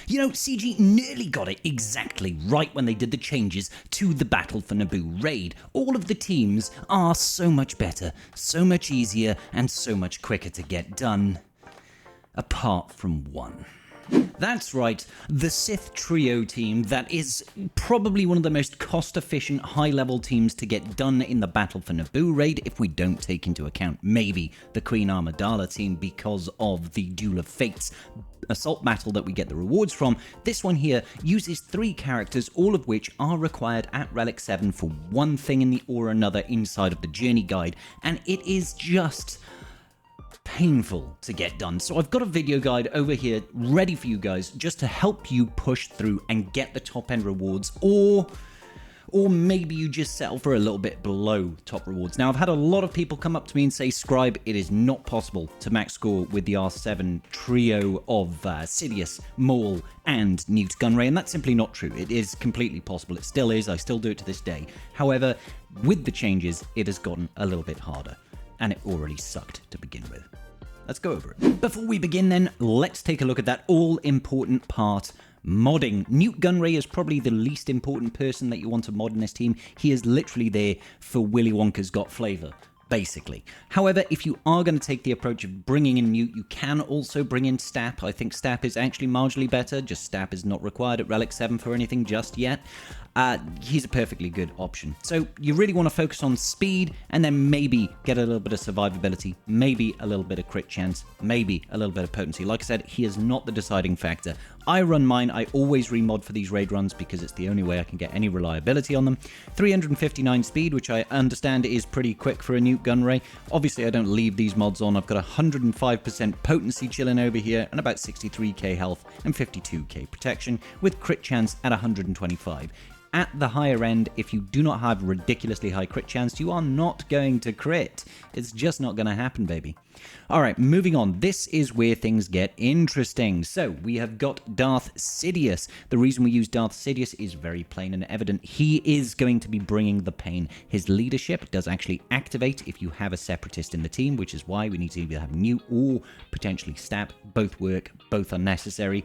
You know, CG nearly got it exactly right when they did the changes to the Battle for Naboo Raid. All of the teams are so much better, so much easier, and so much quicker to get done. Apart from one. That's right, the Sith Trio team that is probably one of the most cost-efficient, high-level teams to get done in the Battle for Naboo Raid if we don't take into account maybe the Queen Amidala team because of the Duel of Fates assault battle that we get the rewards from. This one here uses 3 characters, all of which are required at Relic 7 for one thing or another inside of the journey guide, and it is just painful to get done. So I've got a video guide over here ready for you guys just to help you push through and get the top end rewards, or maybe you just settle for a little bit below top rewards. Now, I've had a lot of people come up to me and say, Scribe, it is not possible to max score with the R7 trio of Sidious, Maul, and Newt Gunray, and that's simply not true. It is completely possible. It still is. I still do it to this day. However, with the changes, it has gotten a little bit harder, and it already sucked to begin with. Let's go over it. Before we begin then, let's take a look at that all-important part, modding. Newt Gunray is probably the least important person that you want to mod in this team. He is literally there for Willy Wonka's Got Flavor, basically. However, if you are going to take the approach of bringing in Newt, you can also bring in Stap. I think Stap is actually marginally better, just Stap is not required at Relic 7 for anything just yet. He's a perfectly good option. So you really want to focus on speed and then maybe get a little bit of survivability, maybe a little bit of crit chance, maybe a little bit of potency. Like I said, he is not the deciding factor. I run mine. I always remod for these raid runs because it's the only way I can get any reliability on them. 359 speed, which I understand is pretty quick for a Newt Gunray. Obviously, I don't leave these mods on. I've got 105% potency chilling over here and about 63k health and 52k protection with crit chance at 125. At the higher end, if you do not have ridiculously high crit chance, you are not going to crit. It's just not going to happen, baby. Alright, moving on. This is where things get interesting. So, we have got Darth Sidious. The reason we use Darth Sidious is very plain and evident. He is going to be bringing the pain. His leadership does actually activate if you have a separatist in the team, which is why we need to either have Newt or potentially Stab. Both work, both are necessary.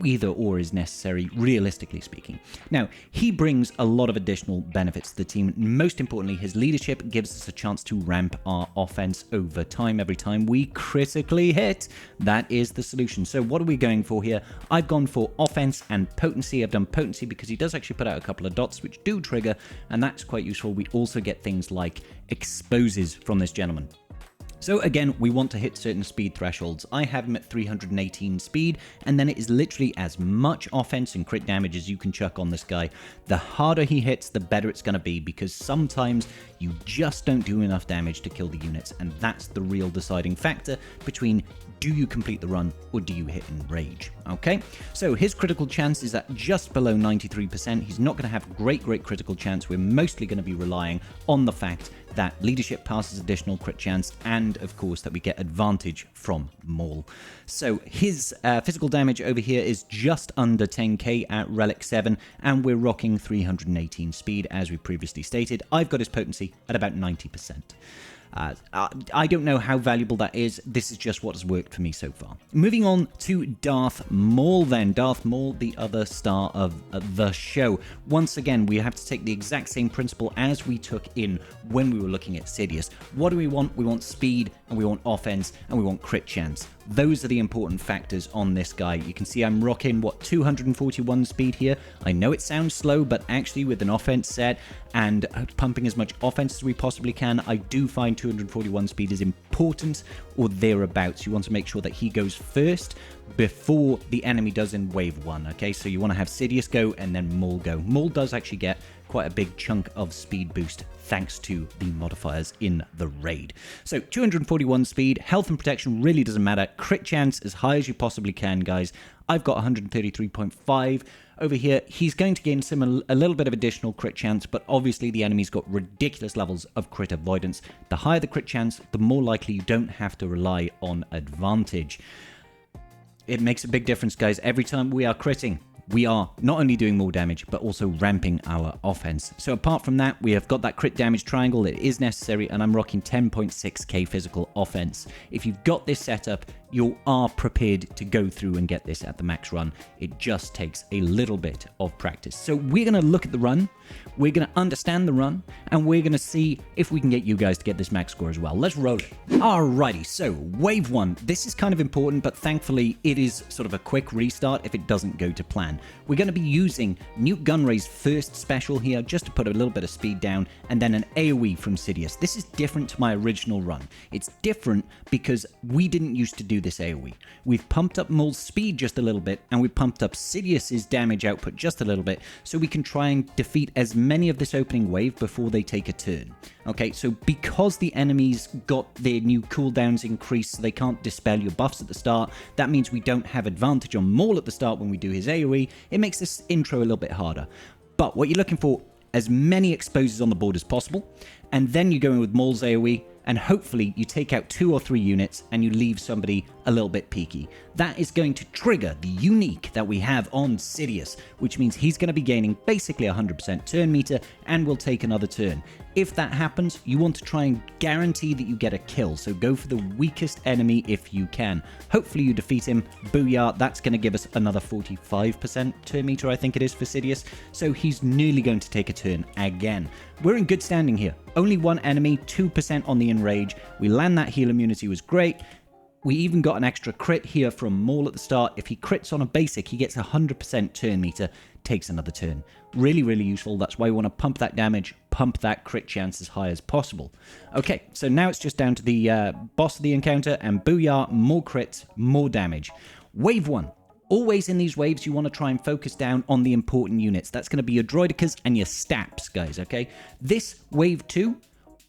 Either or is necessary, realistically speaking. Now, he brings a lot of additional benefits to the team. Most importantly, his leadership gives us a chance to ramp our offense over time. Every time we critically hit, that is the solution. So what are we going for here? I've gone for offense and potency. I've done potency because he does actually put out a couple of dots which do trigger, and that's quite useful. We also get things like exposes from this gentleman. So again, we want to hit certain speed thresholds. I have him at 318 speed, and then it is literally as much offense and crit damage as you can chuck on this guy. The harder he hits, the better it's going to be, because sometimes you just don't do enough damage to kill the units, and that's the real deciding factor between do you complete the run or do you hit and rage. Okay, so his critical chance is at just below 93%. He's not going to have great critical chance. We're mostly going to be relying on the fact that leadership passes additional crit chance, and of course that we get advantage from Maul. So his physical damage over here is just under 10k at Relic 7, and we're rocking 318 speed as we previously stated. I've got his potency at about 90%. I don't know how valuable that is. This is just what has worked for me so far. Moving on to Darth Maul then. Darth Maul, the other star of the show. Once again, we have to take the exact same principle as we took in when we were looking at Sidious. What do we want? We want speed, and we want offense, and we want crit chance. Those are the important factors on this guy. You can see I'm rocking, 241 speed here. I know it sounds slow, but actually with an offense set and pumping as much offense as we possibly can, I do find 241 speed is important, or thereabouts. You want to make sure that he goes first before the enemy does in wave 1, okay? So you want to have Sidious go and then Maul go. Maul does actually get quite a big chunk of speed boost thanks to the modifiers in the raid. So 241 speed, health and protection really doesn't matter. Crit chance as high as you possibly can, guys. I've got 133.5 over here. He's going to gain a little bit of additional crit chance, but obviously the enemy's got ridiculous levels of crit avoidance. The higher the crit chance, the more likely you don't have to rely on advantage. It makes a big difference, guys. Every time we are critting, we are not only doing more damage, but also ramping our offense. So apart from that, we have got that crit damage triangle. It is necessary, and I'm rocking 10.6k physical offense. If you've got this setup, you are prepared to go through and get this at the max run. It just takes a little bit of practice. So we're going to look at the run, we're going to understand the run, and we're going to see if we can get you guys to get this max score as well. Let's roll it. Alrighty, so wave 1. This is kind of important, but thankfully it is sort of a quick restart if it doesn't go to plan. We're going to be using Nute Gunray's first special here, just to put a little bit of speed down, and then an AoE from Sidious. This is different to my original run. It's different because we didn't used to do this AoE. We've pumped up Maul's speed just a little bit, and we pumped up Sidious's damage output just a little bit, so we can try and defeat as many of this opening wave before they take a turn. Okay, so because the enemies got their new cooldowns increased, so they can't dispel your buffs at the start, that means we don't have advantage on Maul at the start when we do his AoE. It makes this intro a little bit harder. But what you're looking for, as many exposes on the board as possible, and then you go in with Maul's AoE, and hopefully you take out 2 or 3 units and you leave somebody a little bit peaky. That is going to trigger the unique that we have on Sidious, which means he's going to be gaining basically 100% turn meter and will take another turn. If that happens, you want to try and guarantee that you get a kill, so go for the weakest enemy if you can. Hopefully you defeat him. Booyah, that's going to give us another 45% turn meter, I think it is, for Sidious, so he's nearly going to take a turn again. We're in good standing here. Only 1 enemy, 2% on the enrage. We land that heal immunity, was great. We even got an extra crit here from Maul at the start. If he crits on a basic, he gets 100% turn meter, takes another turn. Really, really useful. That's why we want to pump that damage, pump that crit chance as high as possible. Okay, so now it's just down to the boss of the encounter, and booyah, more crits, more damage. Wave 1. Always in these waves, you want to try and focus down on the important units. That's going to be your droidicas and your staps, guys, okay? This wave 2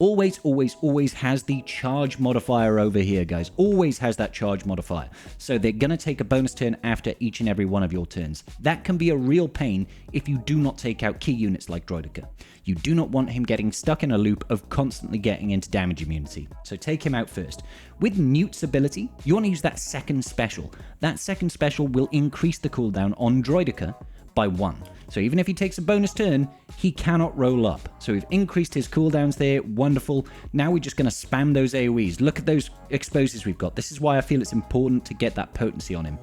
always has the charge modifier over here, guys. Always has that charge modifier. So they're going to take a bonus turn after each and every one of your turns. That can be a real pain if you do not take out key units like Droidica. You do not want him getting stuck in a loop of constantly getting into damage immunity. So take him out first. With Nute's ability, you want to use that second special. That second special will increase the cooldown on Droidica by 1. So even if he takes a bonus turn, he cannot roll up. So we've increased his cooldowns there. Wonderful. Now we're just going to spam those AoEs. Look at those exposes we've got. This is why I feel it's important to get that potency on him.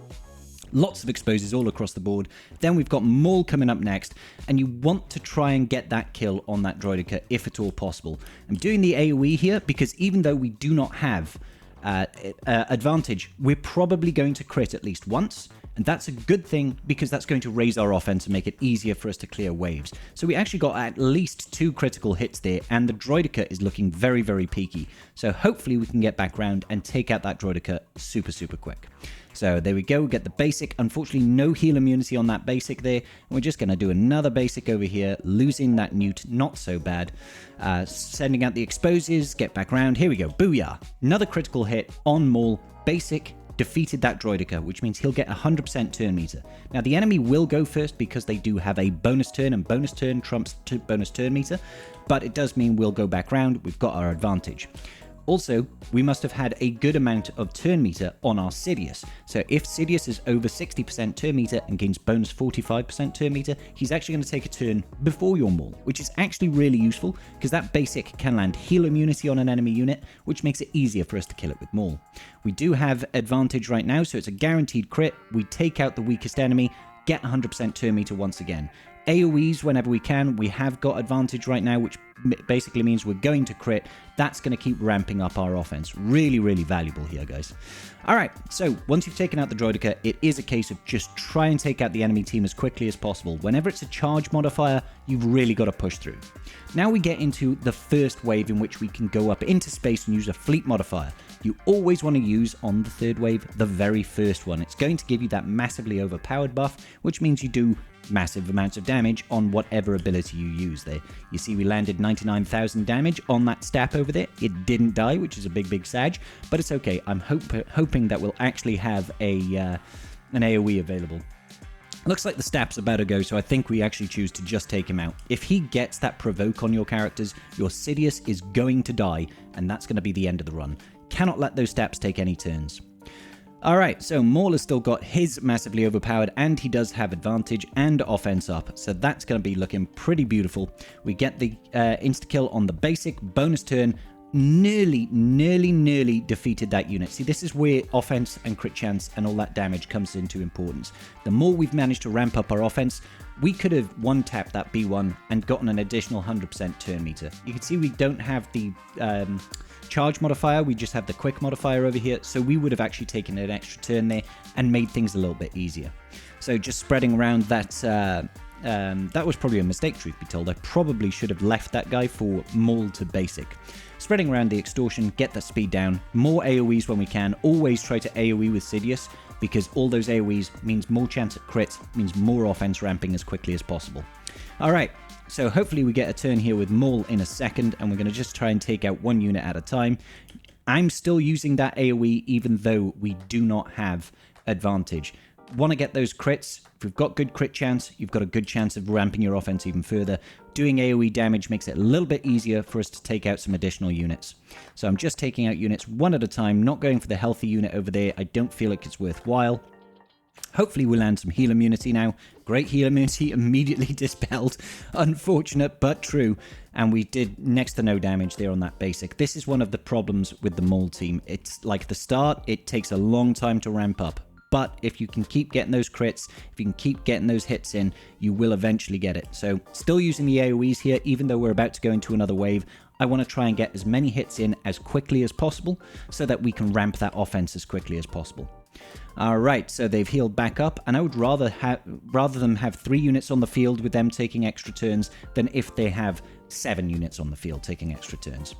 Lots of exposes all across the board. Then we've got Maul coming up next, and you want to try and get that kill on that Droidica if at all possible. I'm doing the AoE here because even though we do not have advantage, we're probably going to crit at least once, and that's a good thing because that's going to raise our offense and make it easier for us to clear waves. So we actually got at least 2 critical hits there, and the Droidica is looking very, very peaky. So hopefully we can get back round and take out that Droidica super, super quick. So there we go, get the basic. Unfortunately, no heal immunity on that basic there. We're just going to do another basic over here, losing that Nute, not so bad. Sending out the exposes, get back round. Here we go, booyah. Another critical hit on Maul, basic, defeated that Droidica, which means he'll get 100% turn meter. Now, the enemy will go first because they do have a bonus turn, and bonus turn trumps bonus turn meter, but it does mean we'll go back round. We've got our advantage. Also, we must have had a good amount of turn meter on our Sidious. So if Sidious is over 60% turn meter and gains bonus 45% turn meter, he's actually going to take a turn before your Maul, which is actually really useful because that basic can land heal immunity on an enemy unit, which makes it easier for us to kill it with Maul. We do have advantage right now, so it's a guaranteed crit. We take out the weakest enemy, get 100% turn meter once again. AoEs whenever we can. We have got advantage right now, which basically means we're going to crit. That's going to keep ramping up our offense. Really, really valuable here, guys. All right, so once you've taken out the Droidica, it is a case of just try and take out the enemy team as quickly as possible. Whenever it's a charge modifier, you've really got to push through. Now we get into the first wave in which we can go up into space and use a fleet modifier. You always want to use on the third wave the very first one. It's going to give you that massively overpowered buff, which means you do massive amounts of damage on whatever ability you use there. You see we landed 99,000 damage on that stap over there. It didn't die, which is a big sag, but it's okay. I'm hoping that we'll actually have an AoE available. Looks like the stap's about to go, so I think we actually choose to just take him out. If he gets that provoke on your characters, your Sidious is going to die, and that's going to be the end of the run. Cannot let those staps take any turns. Alright, so Maul has still got his massively overpowered, and he does have advantage and offense up, so that's going to be looking pretty beautiful. We get the insta-kill on the basic, bonus turn, nearly defeated that unit. See, this is where offense and crit chance and all that damage comes into importance. The more we've managed to ramp up our offense, we could have one-tapped that B1 and gotten an additional 100% turn meter. You can see we don't have the charge modifier, we just have the quick modifier over here, so we would have actually taken an extra turn there and made things a little bit easier. So just spreading around that, that was probably a mistake, truth be told. I probably should have left that guy for Maul to basic. Spreading around the extortion, get that speed down, more AoEs when we can, always try to AoE with Sidious, because all those AoEs means more chance at crits, means more offense ramping as quickly as possible. Alright, so hopefully we get a turn here with Maul in a second, and we're going to just try and take out one unit at a time. I'm still using that AoE even though we do not have advantage. Want to get those crits. If you've got good crit chance, you've got a good chance of ramping your offense even further. Doing AoE damage makes it a little bit easier for us to take out some additional units. So I'm just taking out units one at a time, not going for the healthy unit over there. I don't feel like it's worthwhile. Hopefully we'll land some heal immunity now. Great heal immunity immediately dispelled. Unfortunate, but true. And we did next to no damage there on that basic. This is one of the problems with the Maul team. It's like the start, it takes a long time to ramp up. But if you can keep getting those crits, if you can keep getting those hits in, you will eventually get it. So still using the AoEs here, even though we're about to go into another wave. I want to try and get as many hits in as quickly as possible so that we can ramp that offense as quickly as possible. Alright, so they've healed back up, and I would rather them have 3 units on the field with them taking extra turns than if they have 7 units on the field taking extra turns.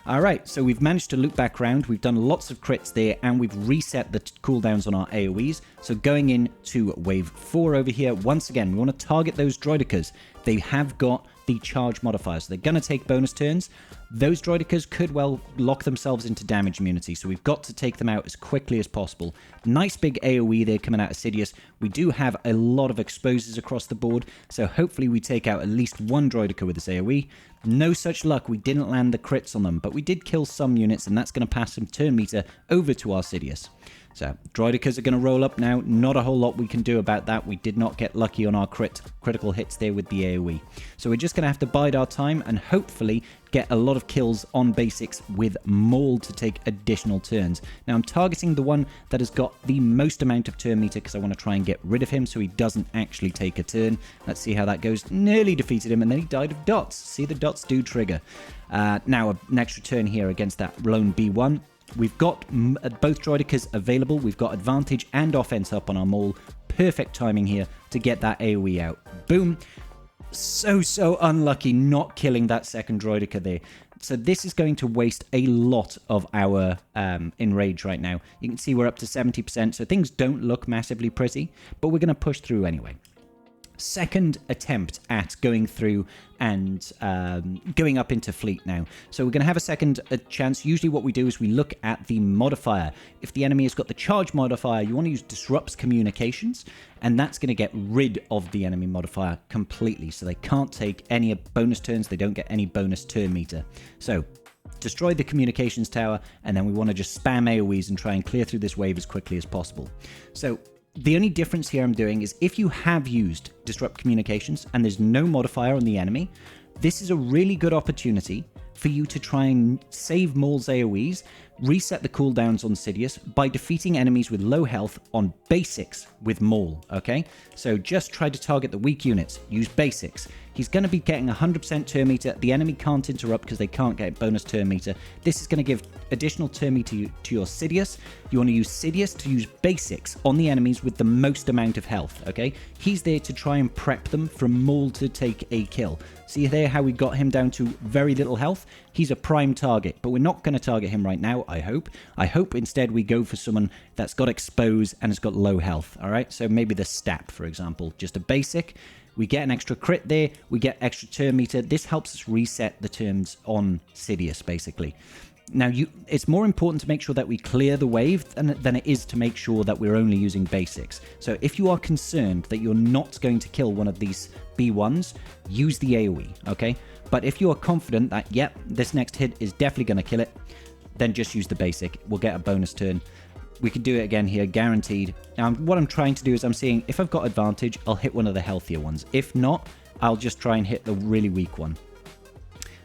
Alright, so we've managed to loop back round, we've done lots of crits there, and we've reset the cooldowns on our AoEs. So going into wave 4 over here, once again, we want to target those droidicas. They have got the charge modifier, so they're going to take bonus turns. Those droidicas could well lock themselves into damage immunity, so we've got to take them out as quickly as possible. Nice big AoE there coming out of Sidious. We do have a lot of exposes across the board, so hopefully we take out at least one droidica with this AoE. No such luck, we didn't land the crits on them, but we did kill some units, and that's going to pass some turn meter over to our Sidious. So, droidicas are going to roll up now. Not a whole lot we can do about that. We did not get lucky on our critical hits there with the AoE. So we're just going to have to bide our time and hopefully get a lot of kills on basics with Maul to take additional turns. Now, I'm targeting the one that has got the most amount of turn meter because I want to try and get rid of him so he doesn't actually take a turn. Let's see how that goes. Nearly defeated him, and then he died of dots. See, the dots do trigger. Now, an extra turn here against that lone B1. We've got both droidicas available. We've got advantage and offense up on our Maul. Perfect timing here to get that AoE out. Boom. So unlucky not killing that second droidica there. So this is going to waste a lot of our enrage right now. You can see we're up to 70%, so things don't look massively pretty, but we're going to push through anyway. Second attempt at going through and going up into fleet now. So we're going to have a second chance. Usually what we do is we look at the modifier. If the enemy has got the charge modifier, you want to use disrupts communications, and that's going to get rid of the enemy modifier completely. So they can't take any bonus turns. They don't get any bonus turn meter. So destroy the communications tower, and then we want to just spam AoEs and try and clear through this wave as quickly as possible. So the only difference here I'm doing is if you have used Disrupt Communications and there's no modifier on the enemy, this is a really good opportunity for you to try and save Maul's AoEs, reset the cooldowns on Sidious by defeating enemies with low health on basics with Maul, okay? So just try to target the weak units, use basics. He's going to be getting 100% turn meter. The enemy can't interrupt because they can't get bonus turn meter. This is going to give additional turn meter to your Sidious. You want to use Sidious to use basics on the enemies with the most amount of health, okay? He's there to try and prep them for Maul to take a kill. See there how we got him down to very little health? He's a prime target, but we're not going to target him right now, I hope. I hope instead we go for someone that's got expose and has got low health, all right? So maybe the Stap, for example, just a basic. We get an extra crit there, we get extra turn meter. This helps us reset the turns on Sidious, basically. Now, it's more important to make sure that we clear the wave than it is to make sure that we're only using basics. So if you are concerned that you're not going to kill one of these B1s, use the AoE, okay? But if you are confident that, yep, this next hit is definitely going to kill it, then just use the basic. We'll get a bonus turn. We can do it again here, guaranteed. Now, what I'm trying to do is I'm seeing if I've got advantage, I'll hit one of the healthier ones. If not, I'll just try and hit the really weak one.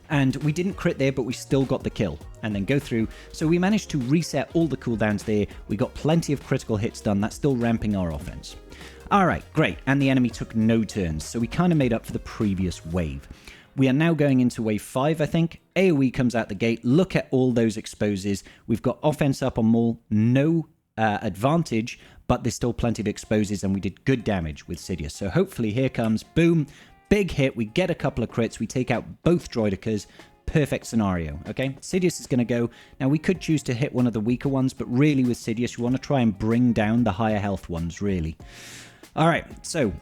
And we didn't crit there, but we still got the kill and then go through. So we managed to reset all the cooldowns there. We got plenty of critical hits done. That's still ramping our offense. All right, great. And the enemy took no turns. So we kind of made up for the previous wave. We are now going into wave 5, I think. AoE comes out the gate. Look at all those exposes. We've got offense up on Maul. No advantage, but there's still plenty of exposes, and we did good damage with Sidious. So hopefully here comes, boom, big hit. We get a couple of crits. We take out both droidicas. Perfect scenario, okay? Sidious is going to go. Now, we could choose to hit one of the weaker ones, but really with Sidious, you want to try and bring down the higher health ones, really. All right, so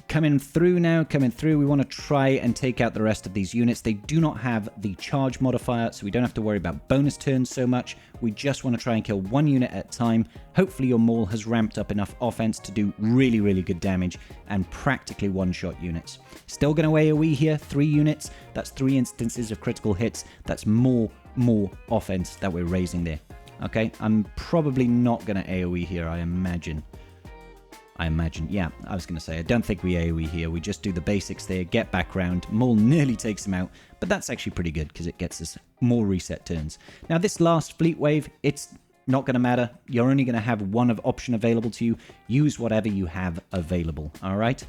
coming through now, we want to try and take out the rest of these units. They do not have the charge modifier, so we don't have to worry about bonus turns so much. We just want to try and kill one unit at a time. Hopefully your Maul has ramped up enough offense to do really, really good damage and practically one-shot units. Still going to AoE here, 3 units. That's 3 instances of critical hits. That's more offense that we're raising there. Okay, I'm probably not going to AoE here, I imagine. Yeah, I was going to say, I don't think we AoE here. We just do the basics there, get back round. Maul nearly takes him out, but that's actually pretty good because it gets us more reset turns. Now, this last fleet wave, it's not going to matter. You're only going to have one option available to you. Use whatever you have available, all right?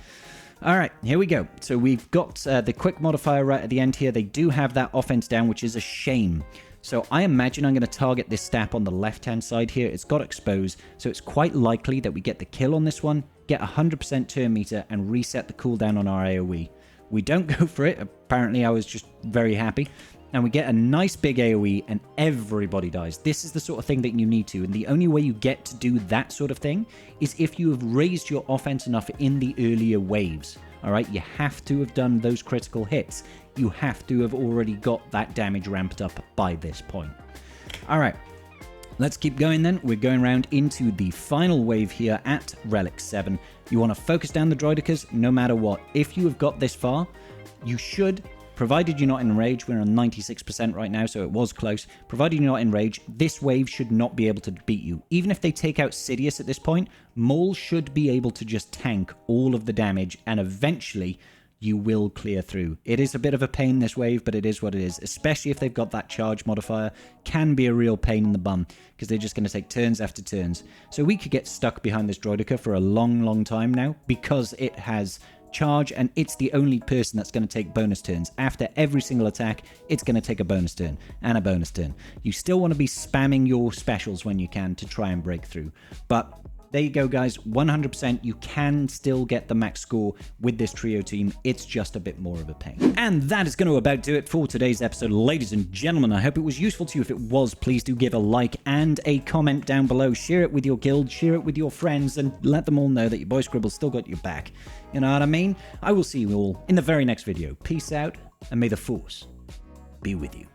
All right, here we go. So we've got the quick modifier right at the end here. They do have that offense down, which is a shame. So I imagine I'm going to target this stap on the left-hand side here. It's got exposed, so it's quite likely that we get the kill on this one, get 100% turn meter, and reset the cooldown on our AoE. We don't go for it. Apparently, I was just very happy. And we get a nice big AoE, and everybody dies. This is the sort of thing that you need to, and the only way you get to do that sort of thing is if you have raised your offense enough in the earlier waves. All right, you have to have done those critical hits. You have to have already got that damage ramped up by this point. All right, let's keep going then. We're going around into the final wave here at Relic 7. You want to focus down the droidicas no matter what. If you have got this far, you should, provided you're not in rage, we're on 96% right now, so it was close. Provided you're not in rage, this wave should not be able to beat you. Even if they take out Sidious at this point, Maul should be able to just tank all of the damage, and eventually you will clear through. It is a bit of a pain this wave, but it is what it is, especially if they've got that charge modifier. Can be a real pain in the bum, because they're just going to take turns after turns. So we could get stuck behind this droidica for a long time now, because it has charge, and it's the only person that's going to take bonus turns. After every single attack, it's going to take a bonus turn and a bonus turn. You still want to be spamming your specials when you can to try and break through. But there you go, guys. 100%, you can still get the max score with this trio team. It's just a bit more of a pain. And that is going to about do it for today's episode, ladies and gentlemen. I hope it was useful to you. If it was, please do give a like and a comment down below. Share it with your guild, share it with your friends, and let them all know that your boy Scribble's still got your back. You know what I mean? I will see you all in the very next video. Peace out, and may the Force be with you.